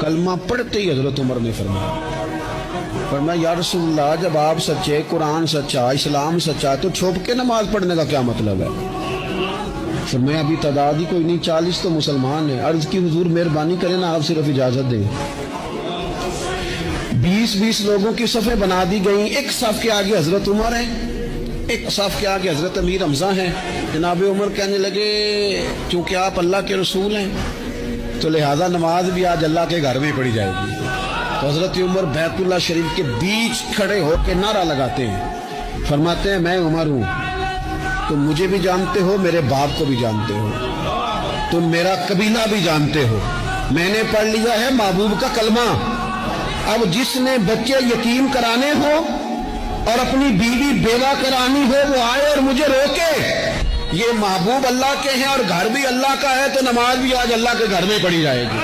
کلمہ پڑھتے ہی حضرت عمر نے فرمایا یا رسول اللہ جب آپ سچے، قرآن سچا، اسلام سچا، تو چھپ کے نماز پڑھنے کا کیا مطلب ہے؟ فرمایا ابھی تعداد ہی کوئی نہیں، 40 تو مسلمان ہیں۔ عرض کی حضور مہربانی کریں نا، آپ صرف اجازت دیں۔ 20 لوگوں کی صفیں بنا دی گئیں، ایک صف کے آگے حضرت عمر ہیں، ایک صف کے آگے حضرت امیر حمزہ ہیں۔ جناب عمر کہنے لگے چونکہ آپ اللہ کے رسول ہیں تو لہذا نماز بھی آج اللہ کے گھر میں پڑھی جائے گی۔ تو حضرت عمر بیت اللہ شریف کے بیچ کھڑے ہو کے نعرہ لگاتے ہیں، فرماتے ہیں میں عمر ہوں، تم مجھے بھی جانتے ہو، میرے باپ کو بھی جانتے ہو، تم میرا قبیلہ بھی جانتے ہو، میں نے پڑھ لیا ہے محبوب کا کلمہ۔ اب جس نے بچے یتیم کرانے ہو اور اپنی بیوی بیوہ کرانی ہو وہ آئے اور مجھے روکے۔ یہ محبوب اللہ کے ہیں اور گھر بھی اللہ کا ہے، تو نماز بھی آج اللہ کے گھر میں پڑھی جائے گی۔